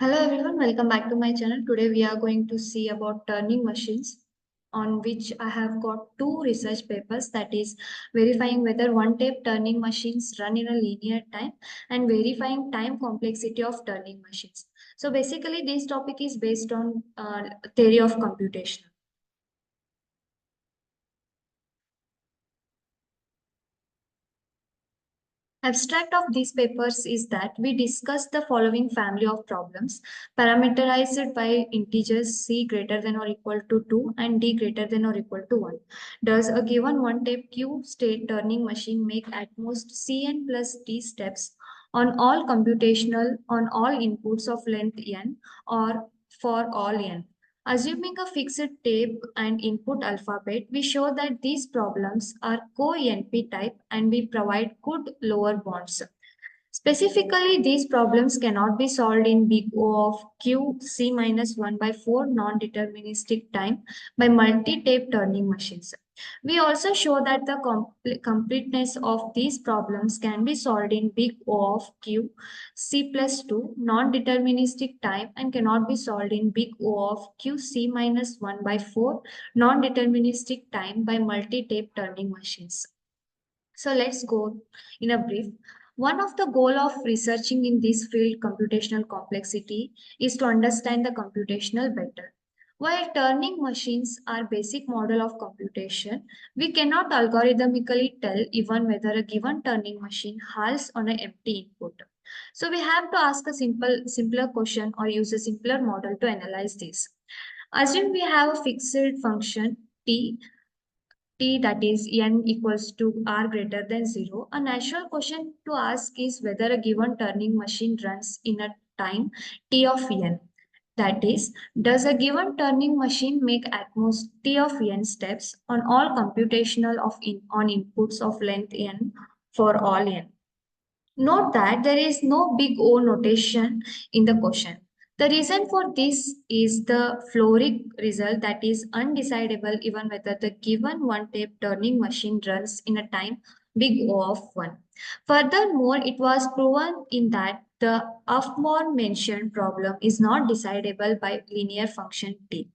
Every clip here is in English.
Hello everyone, welcome back to my channel. Today we are going to see about turning machines, on which I have got two research papers, that is verifying whether one-tape turning machines run in a linear time and verifying time complexity of turning machines. So basically this topic is based on theory of computation. Abstract of these papers is that we discuss the following family of problems parameterized by integers c greater than or equal to 2 and d greater than or equal to 1. Does a given one-tape q state turning machine make at most cn plus d steps on all inputs of length n or for all n? Assuming a fixed tape and input alphabet, we show that these problems are co-NP type and we provide good lower bounds. Specifically, these problems cannot be solved in big O of Q C minus 1 by 4 non-deterministic time by multi-tape turning machines. We also show that the completeness of these problems can be solved in big O of Q C plus 2 non-deterministic time and cannot be solved in big O of Q C minus 1 by 4 non-deterministic time by multi-tape turning machines. So let's go in a brief. One of the goal of researching in this field computational complexity is to understand the computational better. While turning machines are basic model of computation, we cannot algorithmically tell even whether a given turning machine halts on an empty input. So we have to ask a simpler question or use a simpler model to analyze this. Assume we have a fixed function t t, that is n equals to r greater than 0, a natural question to ask is whether a given turning machine runs in a time t of n. That is, does a given turning machine make at most t of n steps on all computational on inputs of length n for all n? Note that there is no big O notation in the question. The reason for this is the Floric result, that is undecidable even whether the given one-tape turning machine runs in a time big O of 1. Furthermore, it was proven in that the above mentioned problem is not decidable by linear function t.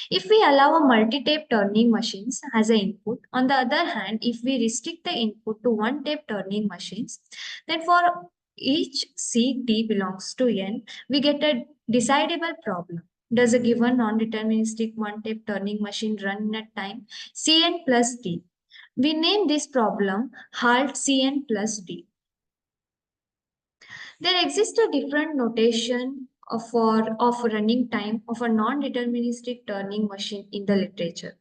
If we allow a multi-tape turning machines as an input, on the other hand, if we restrict the input to one-tape turning machines, then for each C t belongs to n, we get a decidable problem. Does a given non-deterministic one-tape turning machine run in a time Cn plus d? We name this problem halt Cn plus d. There exists a different notation of running time of a non-deterministic turning machine in the literature.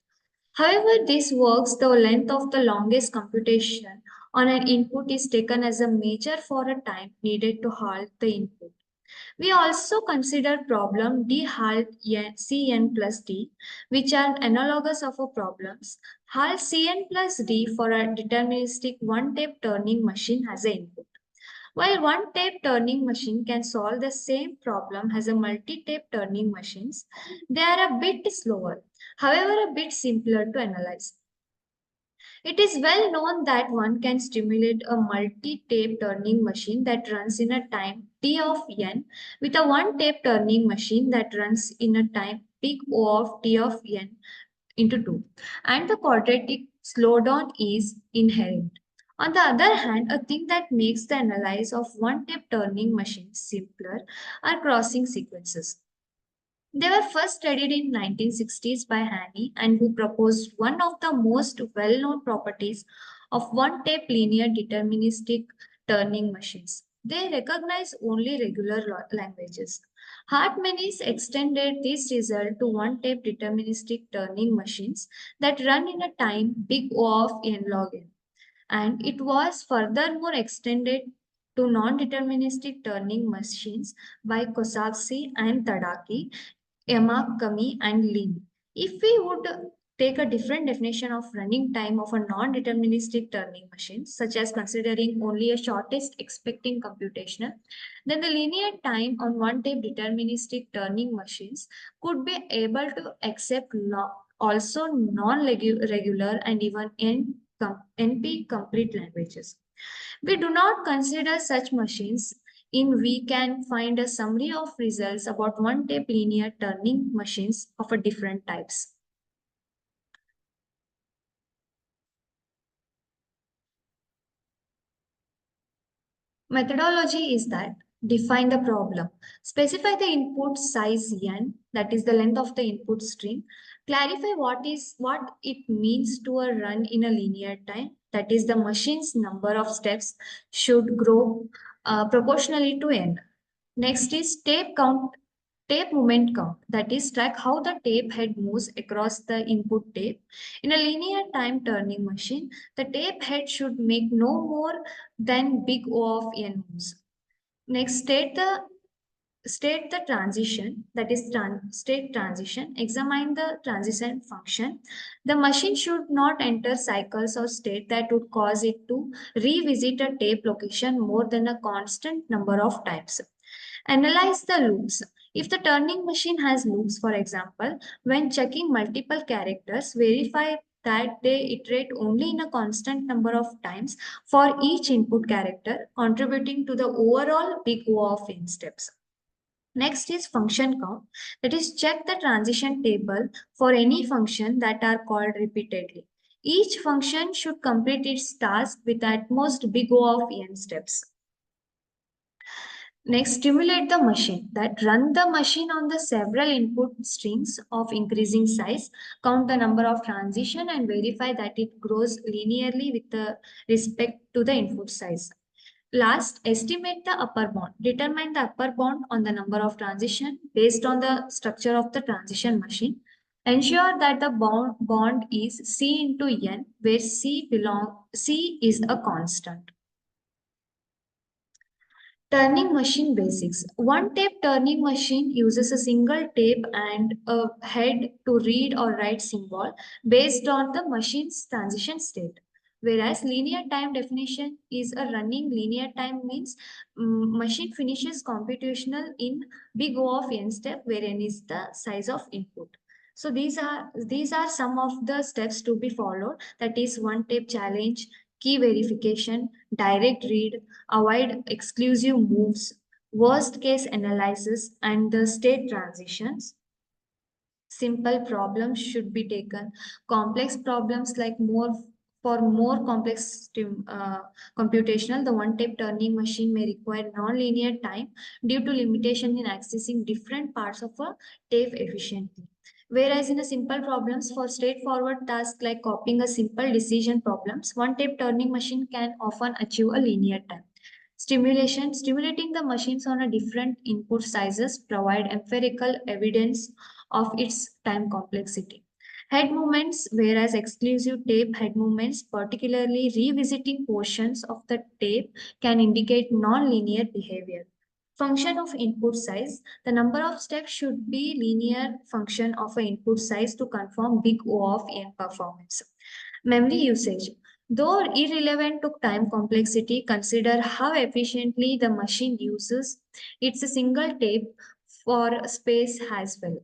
However, this works the length of the longest computation on an input is taken as a measure for a time needed to halt the input. We also consider problem d halt Cn plus d, which are analogous of a problems halt Cn plus d for a deterministic one-tape turning machine as an input. While one tape turning machine can solve the same problem as a multi-tape turning machines, they are a bit slower, however a bit simpler to analyze. It is well known that one can stimulate a multi-tape turning machine that runs in a time t of n with a one-tape turning machine that runs in a time big O of t of n into 2, and the quadratic slowdown is inherent. On the other hand, a thing that makes the analysis of one-tape turning machines simpler are crossing sequences. They were first studied in 1960s by Haney, and who proposed one of the most well-known properties of one-tape linear deterministic turning machines. They recognize only regular languages. Hartmanis extended this result to one-tape deterministic turning machines that run in a time big O of n log n, and it was furthermore extended to non-deterministic turning machines by Kosavsky and Tadaki, Yamakami, and Lin. If we would take a different definition of running time of a non-deterministic turning machine, such as considering only a shortest expecting computation, then the linear time on one-tape deterministic turning machines could be able to accept also non-regular and even NP complete languages. We do not consider such machines In we can find a summary of results about one-tape linear turning machines of a different types. Methodology is that define the problem, specify the input size n, that is the length of the input string, clarify what it means to a run in a linear time, that is the machine's number of steps should grow proportionally to n. Next is tape moment count, that is track how the tape head moves across the input tape. In a linear time turning machine, the tape head should make no more than big O of n moves. Next, state the transition, that is state transition. Examine the transition function. The machine should not enter cycles or state that would cause it to revisit a tape location more than a constant number of times. Analyze the loops. If the turning machine has loops, for example, when checking multiple characters, verify that they iterate only in a constant number of times for each input character, contributing to the overall big O of n steps. Next is function count. That is, check the transition table for any function that are called repeatedly. Each function should complete its task with at most big O of n steps. Next, stimulate the machine. That run the machine on the several input strings of increasing size, count the number of transition and verify that it grows linearly with the respect to the input size. Last, estimate the upper bound. Determine the upper bound on the number of transition based on the structure of the transition machine. Ensure that the bond is C into N, where C is a constant. Turning machine basics. One tape turning machine uses a single tape and a head to read or write symbol based on the machine's transition state. Whereas linear time definition is a running linear time means machine finishes computational in big O of n step where n is the size of input. So these are some of the steps to be followed. That is one tape challenge, key verification, direct read, avoid exclusive moves, worst case analysis, and the state transitions. Simple problems should be taken. Complex problems like more complex computational, the one-tape turning machine may require non-linear time due to limitation in accessing different parts of a tape efficiently. Whereas in a simple problems for straightforward tasks like copying a simple decision problems, one-tape turning machine can often achieve a linear time. Stimulating the machines on a different input sizes provide empirical evidence of its time complexity. Head movements, whereas exclusive tape head movements, particularly revisiting portions of the tape, can indicate non-linear behavior. Function of input size. The number of steps should be linear function of an input size to confirm big O of n performance. Memory usage. Though irrelevant to time complexity, consider how efficiently the machine uses its single tape for space as well.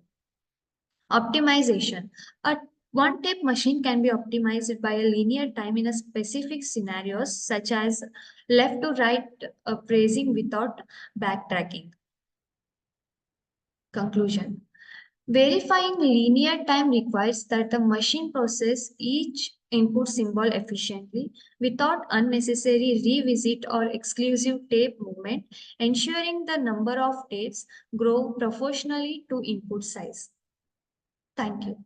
Optimization. A one tape machine can be optimized by a linear time in a specific scenarios such as left to right phrasing without backtracking. Conclusion. Verifying linear time requires that the machine process each input symbol efficiently without unnecessary revisit or exclusive tape movement, ensuring the number of tapes grow proportionally to input size. Thank you.